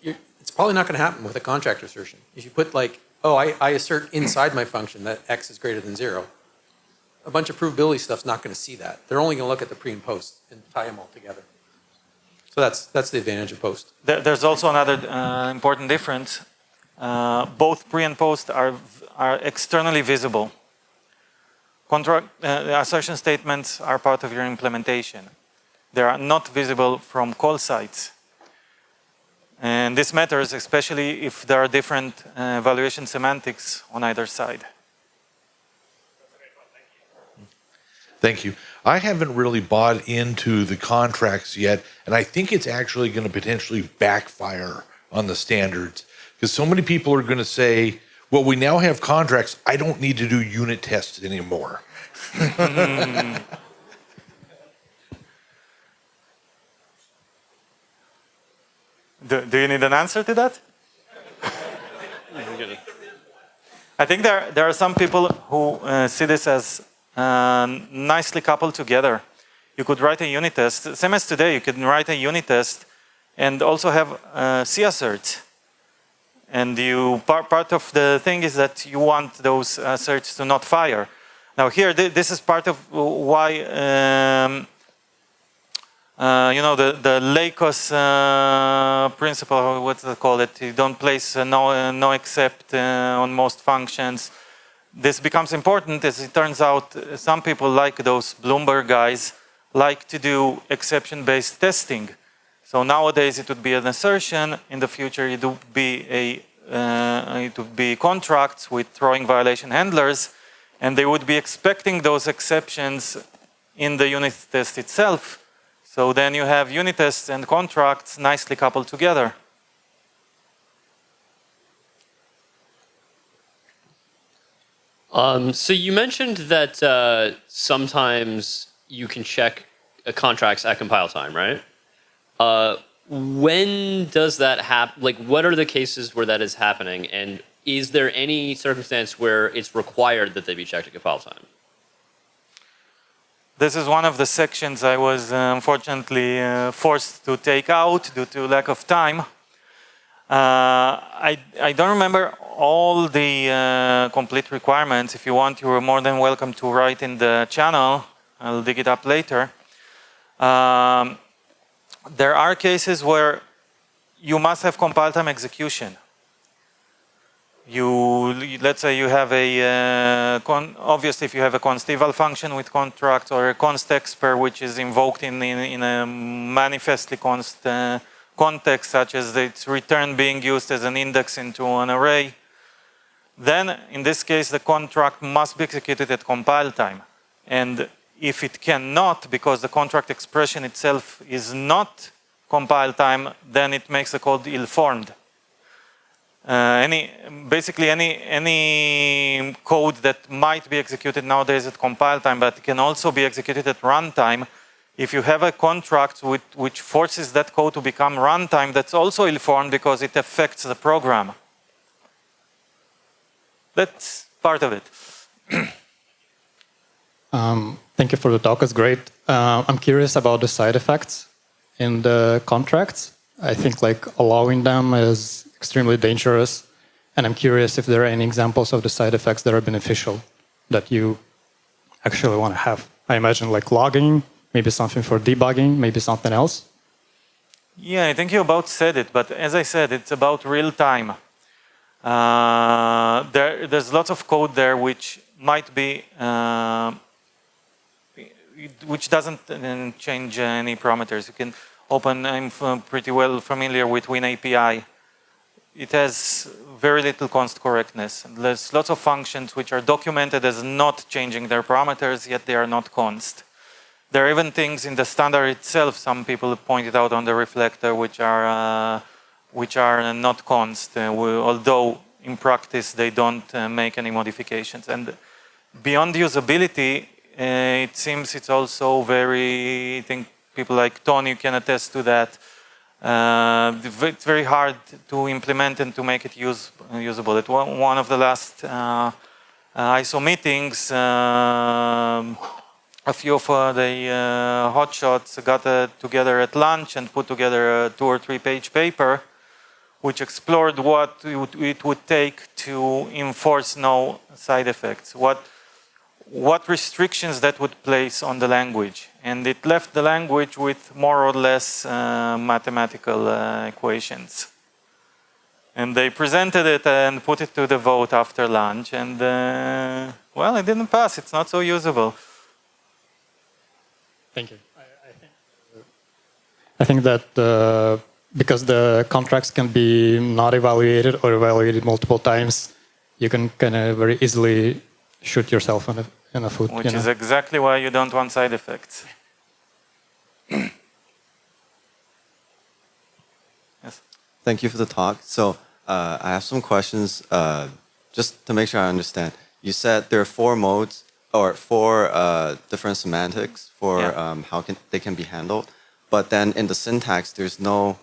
It's probably not going to happen with a contract assertion. If you put like, I assert inside my function that x is greater than 0, a bunch of provability stuff's not going to see that. They're only going to look at the pre and post and tie them all together. So that's the advantage of post. There's also another important difference. Both pre and post are externally visible. Assertion statements are part of your implementation. They are not visible from call sites. And this matters especially if there are different evaluation semantics on either side. Thank you. I haven't really bought into the contracts yet, and I think it's actually going to potentially backfire on the standards, because so many people are going to say, well, we now have contracts, I don't need to do unit tests anymore. Do you need an answer to that? I think there are some people who see this as nicely coupled together. You could write a unit test, same as today, you can write a unit test and also have C asserts. And part of the thing is that you want those asserts to not fire. Now here, this is part of why the Lakos principle, what do they call it? You don't place no except on most functions. This becomes important as it turns out some people like those Bloomberg guys like to do exception-based testing. So nowadays it would be an assertion, in the future it would be contracts with throwing violation handlers, and they would be expecting those exceptions in the unit test itself. So then you have unit tests and contracts nicely coupled together. So you mentioned that sometimes you can check contracts at compile time, right? When does that happen? Like, what are the cases where that is happening? And is there any circumstance where it's required that they be checked at compile time? This is one of the sections I was unfortunately forced to take out due to lack of time. I don't remember all the complete requirements. If you want, you are more than welcome to write in the channel. I'll dig it up later. There are cases where you must have compile time execution. Let's say you have a, obviously if you have a const eval function with contract or a const expr which is invoked in a manifestly const context, such as its return being used as an index into an array, then in this case the contract must be executed at compile time. And if it cannot, because the contract expression itself is not compile time, then it makes the code ill-formed. Basically any code that might be executed nowadays at compile time, but can also be executed at runtime, if you have a contract which forces that code to become runtime, that's also ill-formed because it affects the program. That's part of it. Thank you for the talk, it's great. I'm curious about the side effects in the contracts. I think like allowing them is extremely dangerous, and I'm curious if there are any examples of the side effects that are beneficial that you actually want to have. I imagine like logging, maybe something for debugging, maybe something else. Yeah, I think you about said it, but as I said, it's about real time. There's lots of code there which might be, which doesn't change any parameters. You can open, I'm pretty well familiar with WinAPI. It has very little const correctness. There's lots of functions which are documented as not changing their parameters, yet they are not const. There are even things in the standard itself, some people pointed out on the reflector, which are not const, although in practice they don't make any modifications. And beyond usability, it seems it's also very, I think people like Tony can attest to that. It's very hard to implement and to make it usable. At one of the last ISO meetings, a few of the hotshots got together at lunch and put together a 2 or 3 page paper which explored what it would take to enforce no side effects, what restrictions that would place on the language. And it left the language with more or less mathematical equations. And they presented it and put it to the vote after lunch, and well, it didn't pass. It's not so usable. Thank you. I think that because the contracts can be not evaluated or evaluated multiple times, you can kind of very easily shoot yourself in the foot. Which is exactly why you don't want side effects. Yes. Thank you for the talk. So I have some questions just to make sure I understand. You said there are 4 modes or 4 different semantics for how they can be handled, but then in the syntax there's no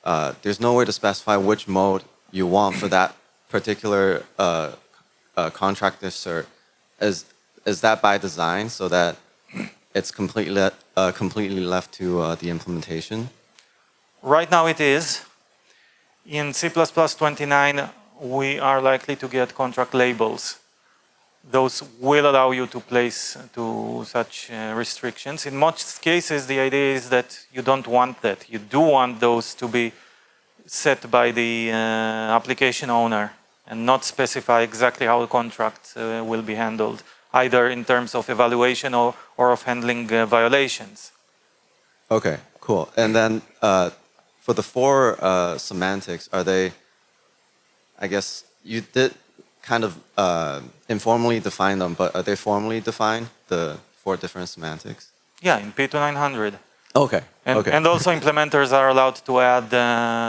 way to specify which mode you want for that particular contract assert. Is that by design so that it's completely left to the implementation? Right now it is. In C++29, we are likely to get contract labels. Those will allow you to place to such restrictions. In most cases, the idea is that you don't want that. You do want those to be set by the application owner and not specify exactly how the contract will be handled, either in terms of evaluation or of handling violations. Okay, cool. And then for the 4 semantics, are they, I guess you did kind of informally define them, but are they formally defined, the 4 different semantics? Yeah, in P2900. Okay, And also implementers are allowed to add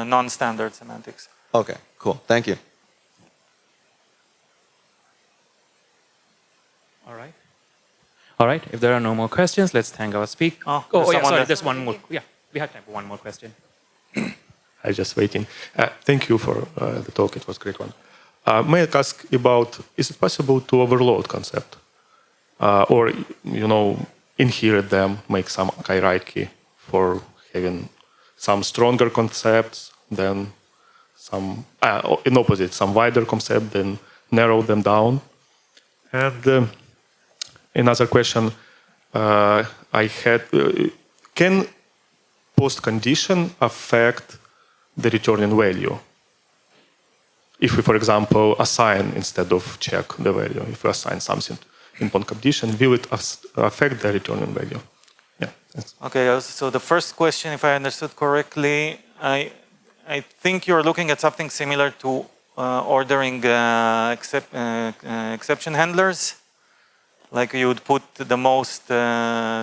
non-standard semantics. Okay, cool. Thank you. All right. If there are no more questions, let's thank our speaker. Sorry, there's one more. Yeah, we have time for one more question. I'm just waiting. Thank you for the talk. It was a great one. May I ask about, is it possible to overload concept? Or, inherit them, make some hierarchy for having some stronger concepts than some, in opposite, some wider concept, then narrow them down? And another question I had, can post-condition affect the returning value? If we, for example, assign instead of check the value, if we assign something in post-condition, will it affect the returning value? Yeah. Thanks. Okay, so the first question, if I understood correctly, I think you're looking at something similar to ordering exception handlers. Like you would put the most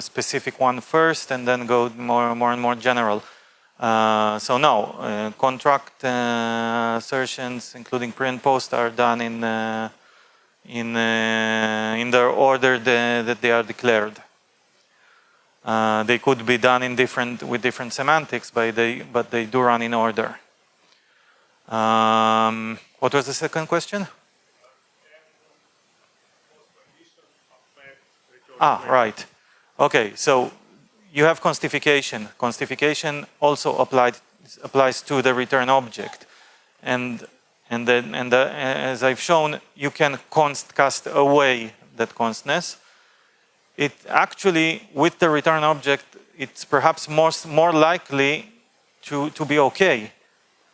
specific one first and then go more and more general. So no, contract assertions, including pre and post, are done in the order that they are declared. They could be done with different semantics, but they do run in order. What was the second question? Right. Okay, so you have constification. Constification also applies to the return object, and as I've shown, you can cast away that constness. It actually, with the return object, it's perhaps more likely to be okay,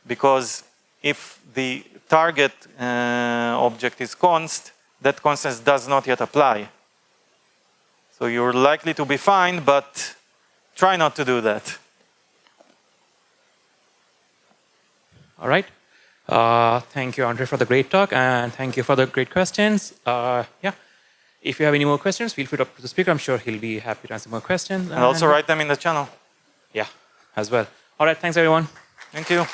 because if the target object is const, that constness does not yet apply. So you're likely to be fine, but try not to do that. All right. Thank you, Andrei, for the great talk, and thank you for the great questions. If you have any more questions, feel free to talk to the speaker. I'm sure he'll be happy to answer more questions. And also write them in the channel. Yeah, as well. All right. Thanks, everyone. Thank you.